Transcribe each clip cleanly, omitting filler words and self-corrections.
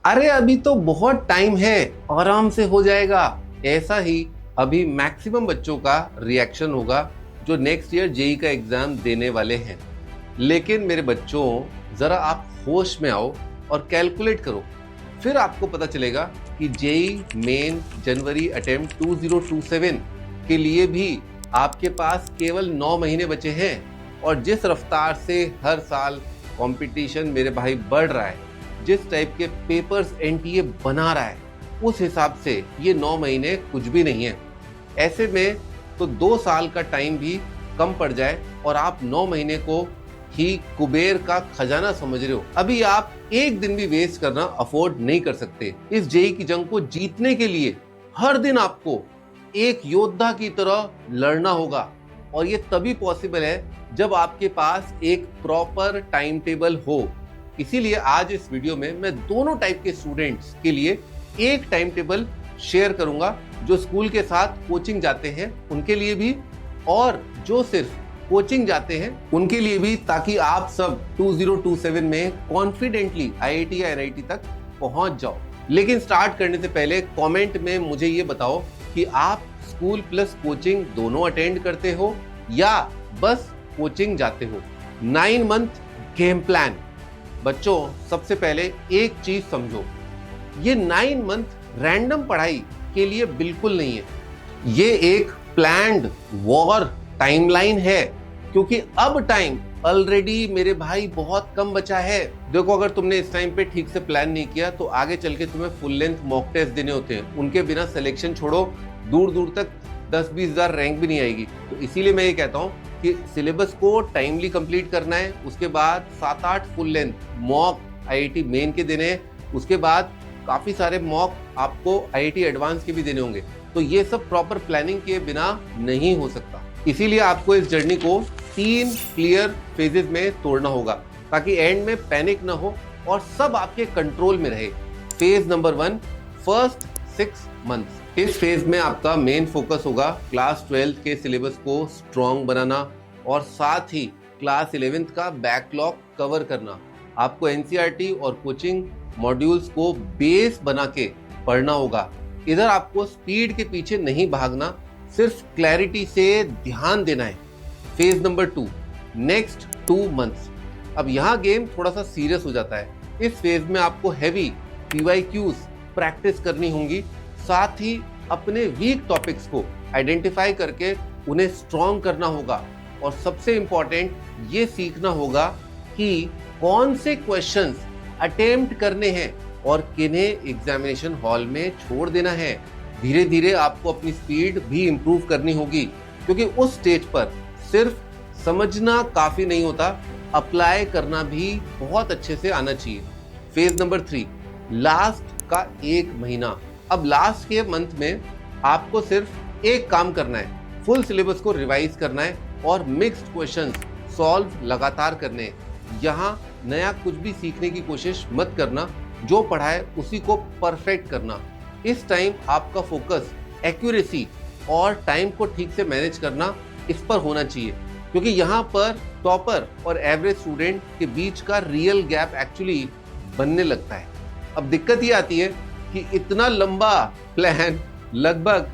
अरे अभी तो बहुत टाइम है, आराम से हो जाएगा। ऐसा ही अभी मैक्सिमम बच्चों का रिएक्शन होगा जो नेक्स्ट ईयर जेई का एग्जाम देने वाले हैं। लेकिन मेरे बच्चों, जरा आप होश में आओ और कैलकुलेट करो, फिर आपको पता चलेगा कि जेई मेन जनवरी अटेम्प्ट 2027 के लिए भी आपके पास केवल 9 महीने बचे हैं। और जिस रफ्तार से हर साल कंपटीशन मेरे भाई बढ़ रहा है, जिस टाइप के पेपर्स एनटीए बना रहा है, उस हिसाब से ये 9 महीने कुछ भी नहीं है। ऐसे में तो 2 साल का टाइम भी कम पड़ जाए और आप 9 महीने को ही कुबेर का खजाना समझ रहे हो। अभी आप एक दिन भी वेस्ट करना अफोर्ड नहीं कर सकते। इस जेई की जंग को जीतने के लिए हर दिन आपको एक योद्धा की तरह लड़ना होगा, और ये तभी पॉसिबल है जब आपके पास एक प्रॉपर टाइम टेबल हो। इसीलिए आज इस वीडियो में मैं दोनों टाइप के स्टूडेंट्स के लिए एक टाइम टेबल शेयर करूंगा, जो स्कूल के साथ कोचिंग जाते हैं उनके लिए भी, और जो सिर्फ कोचिंग जाते हैं उनके लिए भी, ताकि आप सब 2027 में कॉन्फिडेंटली आईआईटी या एनआईटी तक पहुंच जाओ। लेकिन स्टार्ट करने से पहले कमेंट में मुझे ये बताओ कि आप स्कूल प्लस कोचिंग दोनों अटेंड करते हो या बस कोचिंग जाते हो। 9 मंथ गेम प्लान। बच्चों, सबसे पहले एक चीज समझो, ये 9 मंथ रैंडम पढ़ाई के लिए बिल्कुल नहीं है। ये एक प्लान्ड वॉर टाइमलाइन है, क्योंकि अब टाइम ऑलरेडी मेरे भाई बहुत कम बचा है। देखो, अगर तुमने इस टाइम पे ठीक से प्लान नहीं किया तो आगे चल के तुम्हें फुल लेंथ मॉक टेस्ट देने होते हैं। उनके बिना सिलेक्शन छोड़ो, दूर दूर तक 10-20 हजार रैंक भी नहीं आएगी। तो इसीलिए मैं ये कहता हूँ कि सिलेबस को टाइमली कंप्लीट करना है। उसके बाद 7-8 full length mock IIT main के देने हैं। उसके बाद काफी सारे मॉक आपको आईआईटी एडवांस के भी देने होंगे। तो ये सब प्रॉपर प्लानिंग के बिना नहीं हो सकता। इसीलिए आपको इस जर्नी को 3 क्लियर फेजेस में तोड़ना होगा, ताकि एंड में पैनिक ना हो और सब आपके कंट्रोल में रहे। Phase number 1, first 6 months. इस फेज में आपका मेन फोकस होगा क्लास 12 के सिलेबस को स्ट्रॉन्ग बनाना और साथ ही क्लास 11th का बैकलॉग कवर करना। आपको एनसीईआरटी और कोचिंग मॉड्यूल्स को बेस बना के पढ़ना होगा। इधर आपको स्पीड के पीछे नहीं भागना, सिर्फ क्लैरिटी से ध्यान देना है। Phase number 2, next 2 months. अब यहाँ गेम थोड़ा सा सीरियस हो जाता है। इस फेज में आपको हैवी पीवाईक्यूज प्रैक्टिस करनी होंगी, साथ ही अपने वीक टॉपिक्स को आइडेंटिफाई करके उन्हें स्ट्रॉन्ग करना होगा। और सबसे इंपॉर्टेंट ये सीखना होगा कि कौन से क्वेश्चंस अटेम्प्ट करने हैं और किन्हें एग्जामिनेशन हॉल में छोड़ देना है। धीरे धीरे आपको अपनी स्पीड भी इंप्रूव करनी होगी, क्योंकि उस स्टेज पर सिर्फ समझना काफी नहीं होता, अप्लाई करना भी बहुत अच्छे से आना चाहिए। फेज नंबर 3, लास्ट का 1 महीना। अब लास्ट के मंथ में आपको सिर्फ एक काम करना है, फुल सिलेबस को रिवाइज करना है और मिक्स्ड क्वेश्चंस सॉल्व लगातार करने हैं। यहाँ नया कुछ भी सीखने की कोशिश मत करना, जो पढ़ा है उसी को परफेक्ट करना। इस टाइम आपका फोकस एक्यूरेसी और टाइम को ठीक से मैनेज करना, इस पर होना चाहिए, क्योंकि यहाँ पर टॉपर और एवरेज स्टूडेंट के बीच का रियल गैप एक्चुअली बनने लगता है। अब दिक्कत ये आती है कि इतना लंबा प्लान लगभग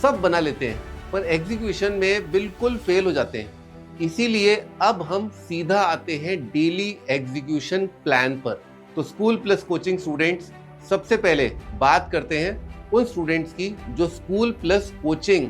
सब बना लेते हैं, पर एग्जीक्यूशन में बिल्कुल फेल हो जाते हैं। इसीलिए अब हम सीधा आते हैं डेली एग्जीक्यूशन प्लान पर। तो स्कूल प्लस कोचिंग स्टूडेंट्स, सबसे पहले बात करते हैं उन स्टूडेंट्स की जो स्कूल प्लस कोचिंग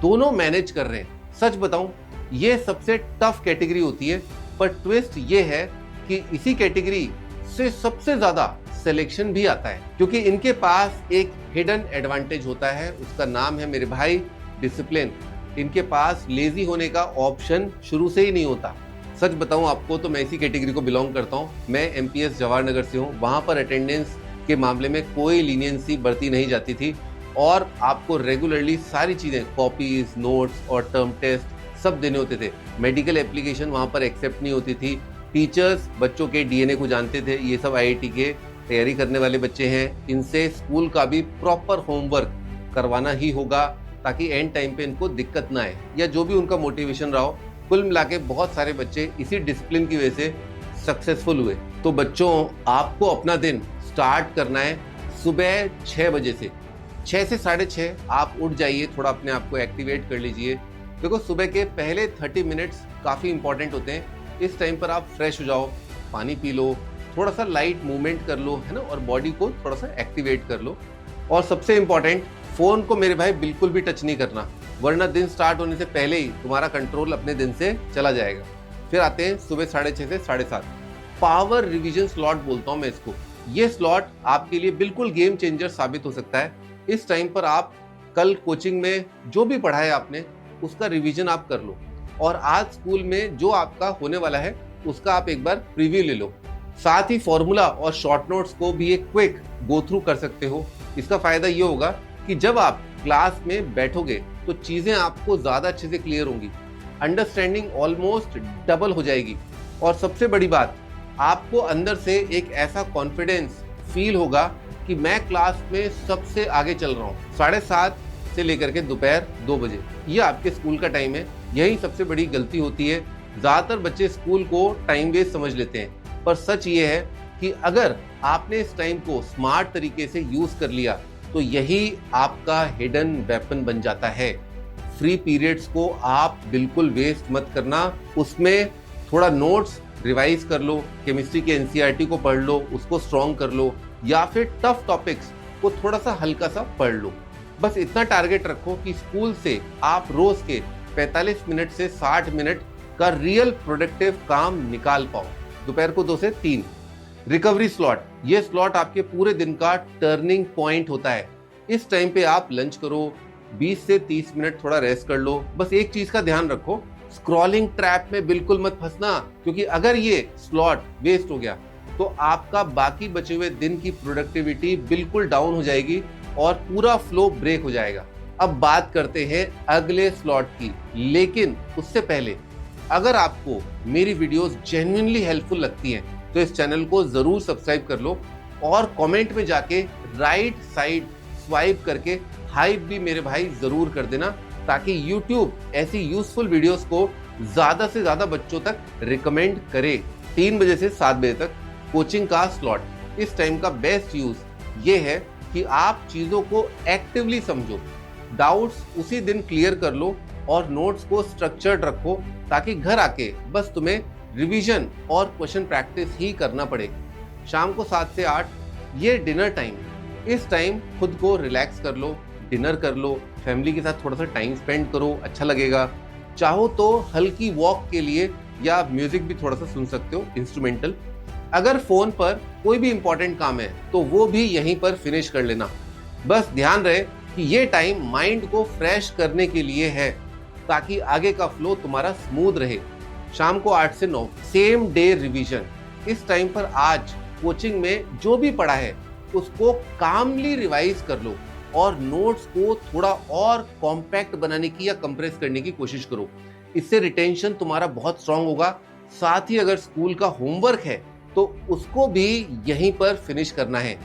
दोनों मैनेज कर रहे हैं। सच बताऊं, ये सबसे टफ कैटेगरी होती है, पर ट्विस्ट ये है कि इसी कैटेगरी से सबसे ज्यादा सिलेक्शन भी आता है, क्योंकि इनके पास एक हिडन एडवांटेज होता है। उसका नाम है मेरे भाई डिसिप्लिन। इनके पास लेजी होने का ऑप्शन शुरू से ही नहीं होता। सच बताऊं आपको तो मैं इसी कैटेगरी को बिलोंग करता हूं। मैं एमपीएस जवाहर नगर से हूं। वहां पर अटेंडेंस के मामले में कोई लीनियंसी बरती नहीं जाती थी, और आपको रेगुलरली सारी चीजें, कॉपीज, नोट्स और टर्म टेस्ट सब देने होते थे। मेडिकल एप्लीकेशन वहां पर एक्सेप्ट नहीं होती थी। टीचर्स बच्चों के डीएनए को जानते थे। ये सब आईआईटी के तैयारी करने वाले बच्चे हैं, इनसे स्कूल का भी प्रॉपर होमवर्क करवाना ही होगा, ताकि एंड टाइम पे इनको दिक्कत ना आए, या जो भी उनका मोटिवेशन रहा हो। कुल मिला के बहुत सारे बच्चे इसी डिसिप्लिन की वजह से सक्सेसफुल हुए। तो बच्चों, आपको अपना दिन स्टार्ट करना है सुबह 6 बजे से। 6 से 6:30 आप उठ जाइए, थोड़ा अपने आप को एक्टिवेट कर लीजिए। देखो सुबह के पहले 30 मिनट्स काफ़ी इंपॉर्टेंट होते हैं। इस टाइम पर आप फ्रेश हो जाओ, पानी पी लो, थोड़ा सा लाइट मूवमेंट कर लो, है ना, और बॉडी को थोड़ा सा एक्टिवेट कर लो। और सबसे इंपॉर्टेंट, फ़ोन को मेरे भाई बिल्कुल भी टच नहीं करना, वरना दिन स्टार्ट होने से पहले ही तुम्हारा कंट्रोल अपने दिन से चला जाएगा। फिर आते हैं सुबह 6:30 से 7:30, पावर रिवीजन स्लॉट बोलता हूँ मैं इसको। ये स्लॉट आपके लिए बिल्कुल गेम चेंजर साबित हो सकता है। इस टाइम पर आप कल कोचिंग में जो भी पढ़ा है आपने, उसका रिवीजन आप कर लो, और आज स्कूल में जो आपका होने वाला है उसका आप एक बार प्रीव्यू ले लो। साथ ही फॉर्मूला और शॉर्ट नोट्स को भी एक क्विक गो थ्रू कर सकते हो। इसका फायदा ये होगा कि जब आप क्लास में बैठोगे तो चीजें आपको ज्यादा अच्छे से क्लियर होंगी, अंडरस्टैंडिंग ऑलमोस्ट डबल हो जाएगी। और सबसे बड़ी बात, आपको अंदर से एक ऐसा कॉन्फिडेंस फील होगा कि मैं क्लास में सबसे आगे चल रहा हूँ। 7:30 से लेकर के दोपहर 2 बजे ये आपके स्कूल का टाइम है। यही सबसे बड़ी गलती होती है। ज्यादातर बच्चे स्कूल को टाइम वेस्ट समझ लेते हैं, पर सच ये है कि अगर आपने इस टाइम को स्मार्ट तरीके से यूज कर लिया तो यही आपका हिडन वेपन बन जाता है। फ्री पीरियड्स को आप बिल्कुल वेस्ट मत करना, उसमें थोड़ा नोट्स रिवाइज कर लो, केमिस्ट्री के एनसीईआरटी को पढ़ लो, उसको स्ट्रॉन्ग कर लो, या फिर टफ टॉपिक्स को थोड़ा सा हल्का सा पढ़ लो। बस इतना टारगेट रखो कि स्कूल से आप रोज के 45 मिनट से 60 मिनट का रियल प्रोडक्टिव काम निकाल पाओ। दोपहर को 2 से 3 रिकवरी स्लॉट, ये स्लॉट आपके पूरे दिन का टर्निंग पॉइंट होता है। इस टाइम पे आप लंच करो, 20 से 30 मिनट थोड़ा रेस्ट कर लो। बस एक चीज का ध्यान रखो, स्क्रॉलिंग ट्रैप में बिल्कुल मत फंसना, क्योंकि अगर ये स्लॉट वेस्ट हो गया तो आपका बाकी बचे हुए दिन की प्रोडक्टिविटी बिल्कुल डाउन हो जाएगी और पूरा फ्लो ब्रेक हो जाएगा। अब बात करते हैं अगले स्लॉट की, लेकिन उससे पहले अगर आपको मेरी वीडियोस जेन्युइनली हेल्पफुल लगती हैं तो इस चैनल को जरूर सब्सक्राइब कर लो, और कमेंट में जाके राइट साइड स्वाइप करके हाइप भी मेरे भाई जरूर कर देना, ताकि YouTube ऐसी यूजफुल वीडियोस को ज्यादा से ज्यादा बच्चों तक रिकमेंड करे। 3 बजे से 7 बजे तक कोचिंग का स्लॉट, इस टाइम का बेस्ट यूज ये है कि आप चीजों को एक्टिवली समझो, डाउट्स उसी दिन क्लियर कर लो और नोट्स को स्ट्रक्चर्ड रखो, ताकि घर आके बस तुम्हें रिवीजन और क्वेश्चन प्रैक्टिस ही करना पड़े। शाम को 7 से 8 ये डिनर टाइम है। इस टाइम खुद को रिलैक्स कर लो, डिनर कर लो, फैमिली के साथ थोड़ा सा टाइम स्पेंड करो, अच्छा लगेगा। चाहो तो हल्की वॉक के लिए या म्यूजिक भी थोड़ा सा सुन सकते हो, इंस्ट्रूमेंटल। अगर फोन पर कोई भी इंपॉर्टेंट काम है तो वो भी यहीं पर फिनिश कर लेना। बस ध्यान रहे कि ये टाइम माइंड को फ्रेश करने के लिए है, ताकि आगे का फ्लो तुम्हारा स्मूथ रहे। शाम को 8 से 9 सेम डे रिवीजन। इस टाइम पर आज कोचिंग में जो भी पढ़ा है उसको कामली रिवाइज कर लो और नोट्स को थोड़ा और कॉम्पैक्ट बनाने की या कंप्रेस करने की कोशिश करो। इससे रिटेंशन तुम्हारा बहुत स्ट्रांग होगा। साथ ही अगर स्कूल का होमवर्क है तो उसको भी यहीं पर फिनिश करना है।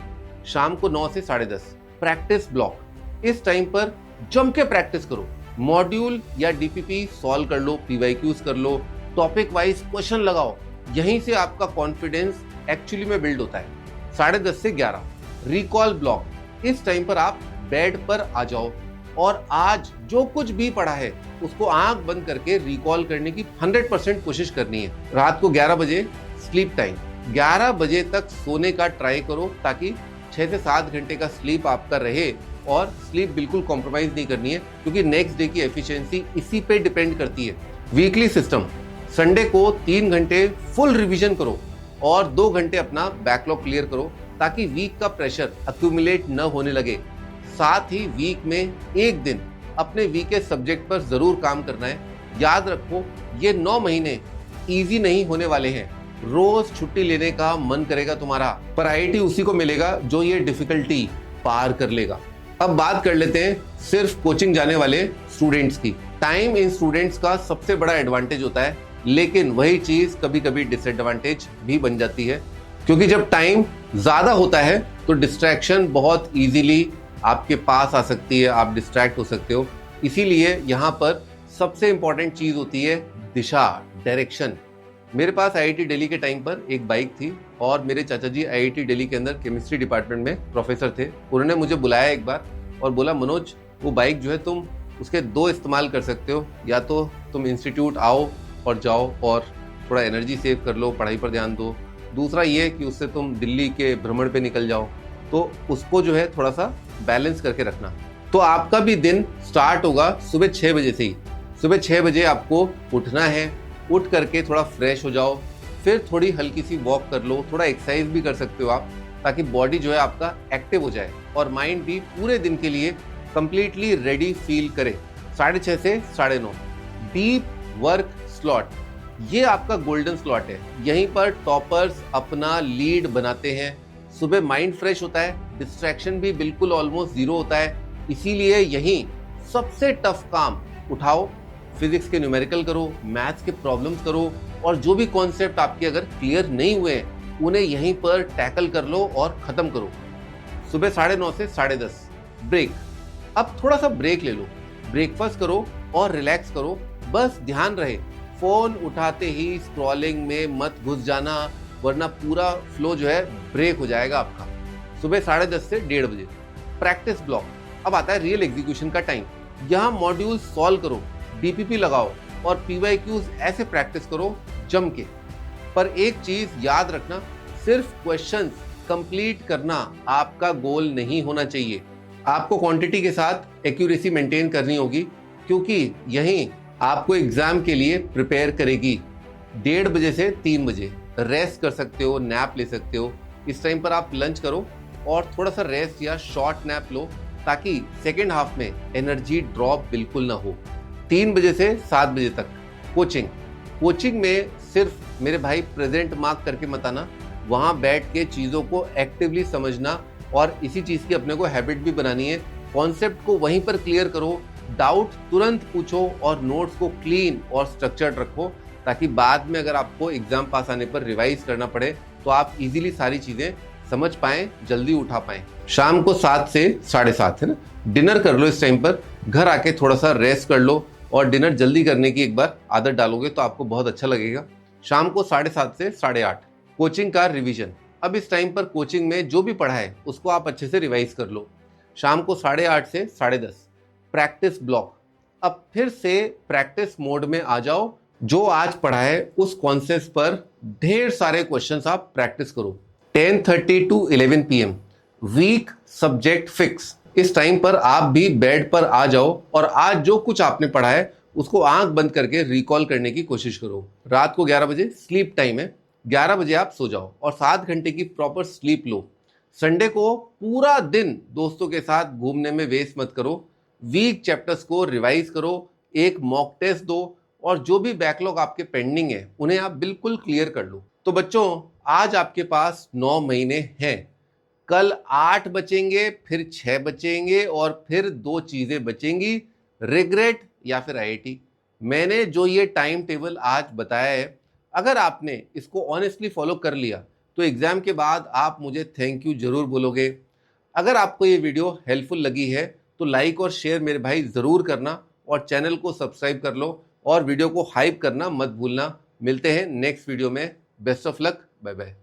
शाम को 9 से 10:30 प्रैक्टिस ब्लॉक। इस टाइम पर जम के प्रैक्टिस करो, मॉड्यूल या डीपीपी सॉल्व कर लो, पीवाईक्यूज कर लो, टॉपिक वाइज क्वेश्चन लगाओ। यहीं से आपका कॉन्फिडेंस एक्चुअली में बिल्ड होता है। 10:30 से 11 रिकॉल ब्लॉक। इस टाइम पर आप बेड पर आ जाओ और आज जो कुछ भी पढ़ा है उसको आंख बंद करके रिकॉल करने की 100% कोशिश करनी है। रात को 11 बजे स्लीप टाइम, 11 बजे तक सोने का ट्राई करो, ताकि 6 से 7 घंटे का स्लीप आपका रहे। और स्लीप बिल्कुल कॉम्प्रोमाइज नहीं करनी है, क्योंकि नेक्स्ट डे की एफिशिएंसी इसी पे डिपेंड करती है। वीकली सिस्टम, संडे को 3 घंटे फुल रिवीजन करो और 2 घंटे अपना बैकलॉग क्लियर करो, ताकि वीक का प्रेशर अक्यूमुलेट न होने लगे। साथ ही वीक में एक दिन अपने वीकेस्ट सब्जेक्ट पर जरूर काम करना है। याद रखो, ये 9 महीने इजी नहीं होने वाले हैं। रोज छुट्टी लेने का मन करेगा तुम्हारा, पर आईआईटी उसी को मिलेगा जो ये डिफिकल्टी पार कर लेगा। अब बात कर लेते हैं सिर्फ कोचिंग जाने वाले स्टूडेंट्स की। टाइम इन स्टूडेंट्स का सबसे बड़ा एडवांटेज होता है, लेकिन वही चीज कभी कभी डिसएडवांटेज भी बन जाती है, क्योंकि जब टाइम ज्यादा होता है तो डिस्ट्रैक्शन बहुत इजीली आपके पास आ सकती है, आप डिस्ट्रैक्ट हो सकते हो। इसीलिए यहाँ पर सबसे इंपॉर्टेंट चीज होती है दिशा, डायरेक्शन। मेरे पास आईआईटी दिल्ली के टाइम पर एक बाइक थी, और मेरे चाचा जी आईआईटी दिल्ली के अंदर केमिस्ट्री डिपार्टमेंट में प्रोफेसर थे। उन्होंने मुझे बुलाया एक बार और बोला, मनोज वो बाइक जो है तुम उसके 2 इस्तेमाल कर सकते हो, या तो तुम इंस्टीट्यूट आओ और जाओ और थोड़ा एनर्जी सेव कर लो, पढ़ाई पर ध्यान दो, दूसरा ये कि उससे तुम दिल्ली के भ्रमण पे निकल जाओ, तो उसको जो है थोड़ा सा बैलेंस करके रखना। तो आपका भी दिन स्टार्ट होगा सुबह 6 बजे से ही। सुबह 6 बजे आपको उठना है, उठ करके थोड़ा फ्रेश हो जाओ, फिर थोड़ी हल्की सी वॉक कर लो, थोड़ा एक्सरसाइज भी कर सकते हो आप, ताकि बॉडी जो है आपका एक्टिव हो जाए और माइंड भी पूरे दिन के लिए कंप्लीटली रेडी फील करे। 6:30 से 9:30 डीप वर्क स्लॉट, ये आपका गोल्डन स्लॉट है। यहीं पर टॉपर्स अपना लीड बनाते हैं। सुबह माइंड फ्रेश होता है, डिस्ट्रैक्शन भी बिल्कुल ऑलमोस्ट जीरो होता है, इसीलिए यहीं सबसे टफ काम उठाओ, फिजिक्स के न्यूमेरिकल करो, मैथ्स के प्रॉब्लम्स करो, और जो भी कॉन्सेप्ट आपके अगर क्लियर नहीं हुए उन्हें यहीं पर टैकल कर लो और खत्म करो। सुबह 9:30 से 10:30 ब्रेक। अब थोड़ा सा ब्रेक ले लो, ब्रेकफास्ट करो और रिलैक्स करो। बस ध्यान रहे फोन उठाते ही स्क्रॉलिंग में मत घुस जाना, वरना पूरा फ्लो जो है ब्रेक हो जाएगा आपका। सुबह 10:30 से 1:30 बजे प्रैक्टिस ब्लॉक। अब आता है रियल एग्जीक्यूशन का टाइम। यहाँ मॉड्यूल सॉल्व करो, डीपीपी लगाओ और पीवाईक्यूज ऐसे प्रैक्टिस करो जम के। पर एक चीज याद रखना, सिर्फ क्वेश्चंस कंप्लीट करना आपका गोल नहीं होना चाहिए। आपको क्वांटिटी के साथ एक्यूरेसी मेंटेन करनी होगी, क्योंकि यही आपको एग्जाम के लिए प्रिपेयर करेगी। 1:30 बजे से 3 बजे रेस्ट कर सकते हो, नैप ले सकते हो। इस टाइम पर आप लंच करो और थोड़ा सा रेस्ट या शॉर्ट नैप लो, ताकि सेकेंड हाफ में एनर्जी ड्रॉप बिल्कुल ना हो। 3 बजे से 7 बजे तक कोचिंग में सिर्फ मेरे भाई प्रेजेंट मार्क करके मत आना, वहाँ बैठ के चीज़ों को एक्टिवली समझना और इसी चीज़ की अपने को हैबिट भी बनानी है। कॉन्सेप्ट को वहीं पर क्लियर करो, डाउट तुरंत पूछो और नोट्स को क्लीन और स्ट्रक्चर्ड रखो, ताकि बाद में अगर आपको एग्जाम पास आने पर रिवाइज करना पड़े तो आप इजीली सारी चीज़ें समझ पाएं, जल्दी उठा पाएं। शाम को 7 से 7:30 है ना, डिनर कर लो। इस टाइम पर घर आके थोड़ा सा रेस्ट कर लो और डिनर जल्दी करने की एक बार आदत डालोगे तो आपको बहुत अच्छा लगेगा। शाम को 7:30 से 8:30 कोचिंग का रिवीजन। अब इस टाइम पर कोचिंग में जो भी पढ़ा है उसको आप अच्छे से रिवाइज कर लो। शाम को 8:30 से 10:30 प्रैक्टिस ब्लॉक। अब फिर से प्रैक्टिस मोड में आ जाओ। जो आज पढ़ा है उस कॉन्सेप्ट पर ढेर सारे क्वेश्चंस आप प्रैक्टिस करो। 10:30 to 11 PM weak subject fix. इस टाइम पर आप भी बेड पर आ जाओ और आज जो कुछ आपने पढ़ा है उसको आंख बंद करके रिकॉल करने की कोशिश करो। रात को 11 बजे स्लीप टाइम है, 11 बजे आप सो जाओ और 7 घंटे की प्रॉपर स्लीप लो। संडे को पूरा दिन दोस्तों के साथ घूमने में वेस्ट मत करो। वीक चैप्टर्स को रिवाइज करो, एक मॉक टेस्ट दो और जो भी बैकलॉग आपके पेंडिंग है उन्हें आप बिल्कुल क्लियर कर लो। तो बच्चों, आज आपके पास 9 महीने हैं। कल 8 बचेंगे, फिर 6 बचेंगे और फिर 2 चीजें बचेंगी, रिग्रेट या फिर आईआईटी। मैंने जो ये टाइम टेबल आज बताया है, अगर आपने इसको ऑनेस्टली फॉलो कर लिया तो एग्जाम के बाद आप मुझे थैंक यू जरूर बोलोगे। अगर आपको ये वीडियो हेल्पफुल लगी है तो लाइक और शेयर मेरे भाई जरूर करना और चैनल को सब्सक्राइब कर लो और वीडियो को हाइप करना मत भूलना। मिलते हैं नेक्स्ट वीडियो में। Best of luck, bye bye.